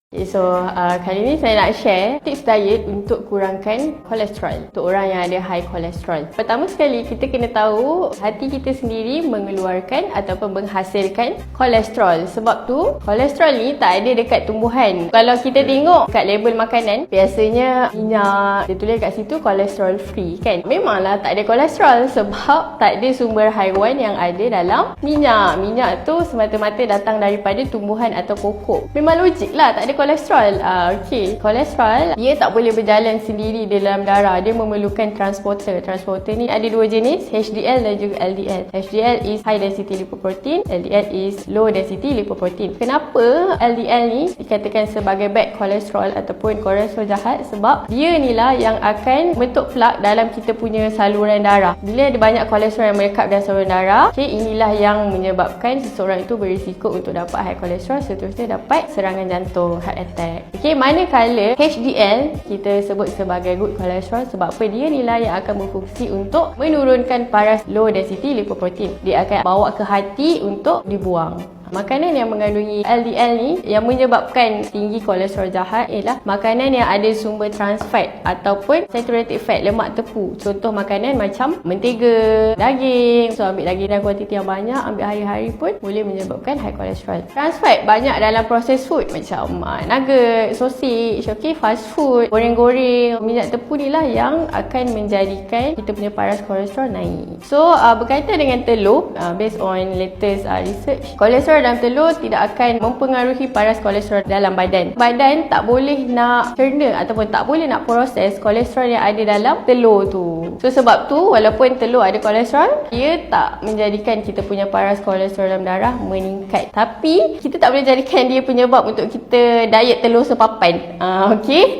Kali ni saya nak share tips diet untuk kurangkan kolesterol untuk orang yang ada high kolesterol. Pertama sekali, kita kena tahu hati kita sendiri mengeluarkan ataupun menghasilkan kolesterol. Sebab tu, kolesterol ni tak ada dekat tumbuhan. Kalau kita tengok kat label makanan, biasanya minyak, dia tulis kat situ kolesterol free kan. Memanglah tak ada kolesterol sebab tak ada sumber haiwan yang ada dalam minyak. Minyak tu semata-mata datang daripada tumbuhan atau pokok. Memang logik lah tak ada kolesterol. Kolesterol dia tak boleh berjalan sendiri dalam darah. Dia memerlukan transporter. Transporter ni ada dua jenis, HDL dan juga LDL. HDL is high density lipoprotein, LDL is low density lipoprotein. Kenapa LDL ni dikatakan sebagai bad kolesterol ataupun kolesterol jahat? Sebab dia ni lah yang akan bentuk plak dalam kita punya saluran darah. Bila ada banyak kolesterol yang melekat dalam saluran darah, inilah yang menyebabkan seseorang itu berisiko untuk dapat high kolesterol, seterusnya dapat serangan jantung, heart attack. Manakala HDL kita sebut sebagai good cholesterol sebab apa? Dia ni lah yang akan berfungsi untuk menurunkan paras low density lipoprotein. Dia akan bawa ke hati untuk dibuang. Makanan yang mengandungi LDL ni yang menyebabkan tinggi kolesterol jahat ialah makanan yang ada sumber trans fat ataupun saturated fat, lemak tepu. Contoh makanan macam mentega, daging. So ambil daging dalam kuantiti yang banyak, ambil hari-hari pun boleh menyebabkan high kolesterol. Trans fat banyak dalam processed food macam nugget, sausage, fast food, goreng-goreng. Minyak tepu ni lah yang akan menjadikan kita punya paras kolesterol naik. So berkaitan dengan telur, based on latest research, kolesterol dalam telur tidak akan mempengaruhi paras kolesterol dalam badan. Badan tak boleh nak cerna ataupun tak boleh nak proses kolesterol yang ada dalam telur tu. So sebab tu walaupun telur ada kolesterol, dia tak menjadikan kita punya paras kolesterol dalam darah meningkat. Tapi kita tak boleh jadikan dia penyebab untuk kita diet telur sepapan.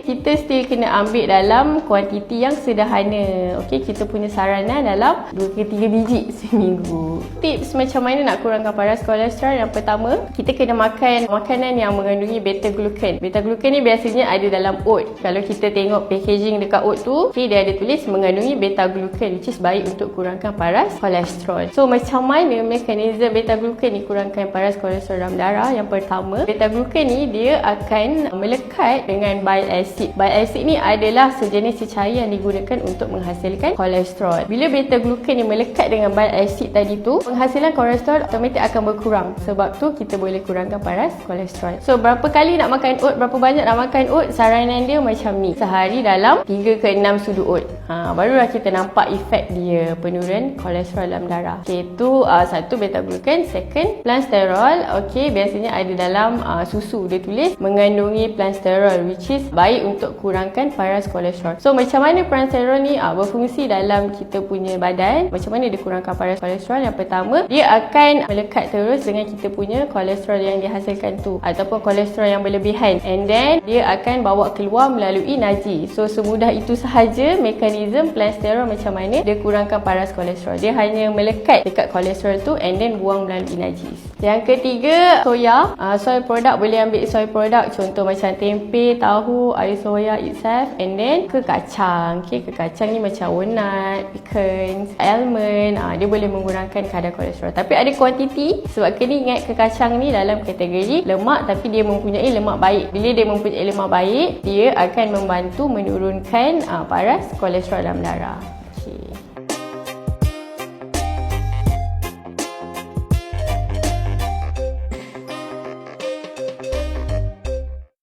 Kita still kena ambil dalam kuantiti yang sederhana. Kita punya saranan dalam 2 ke 3 biji seminggu. Tips macam mana nak kurangkan paras kolesterol? Yang pertama, kita kena makan makanan yang mengandungi beta glucan. Beta glucan ni biasanya ada dalam oat. Kalau kita tengok packaging dekat oat tu, dia ada tulis mengandungi beta glucan, which is baik untuk kurangkan paras kolesterol. So macam mana mekanisme beta glucan ni kurangkan paras kolesterol dalam darah? Yang pertama, beta glucan ni dia akan melekat dengan bile acid. Bile acid ni adalah sejenis cecair yang digunakan untuk menghasilkan kolesterol. Bila beta glucan ni melekat dengan bile acid tadi tu, penghasilan kolesterol otomatik akan berkurang. Sebab tu kita boleh kurangkan paras kolesterol. So berapa kali nak makan oat, berapa banyak nak makan oat? Saranan dia macam ni, sehari dalam 3 ke 6 sudu oat. Barulah kita nampak efek dia penurunan kolesterol dalam darah. Itu satu, beta glucan. Second, plant sterol. Biasanya ada dalam susu. Dia tulis mengandungi plant sterol, which is baik untuk kurangkan paras kolesterol. So macam mana plant sterol ni berfungsi dalam kita punya badan? Macam mana dia kurangkan paras kolesterol? Yang pertama, dia akan melekat terus dengan kita punya kolesterol yang dihasilkan tu ataupun kolesterol yang berlebihan, and then dia akan bawa keluar melalui najis. So semudah itu sahaja mekanisme plant sterol macam mana dia kurangkan paras kolesterol. Dia hanya melekat dekat kolesterol tu and then buang melalui najis. Yang ketiga, soya. Soy product, boleh ambil soy product contoh macam tempe, tahu, air soya itself, and then ke kacang. Ke kacang ni macam walnut, pecans, almond. Dia boleh mengurangkan kadar kolesterol. Tapi ada kuantiti, sebab kena ingat ke kacang ni dalam kategori lemak, tapi dia mempunyai lemak baik. Bila dia mempunyai lemak baik, dia akan membantu menurunkan paras kolesterol dalam darah.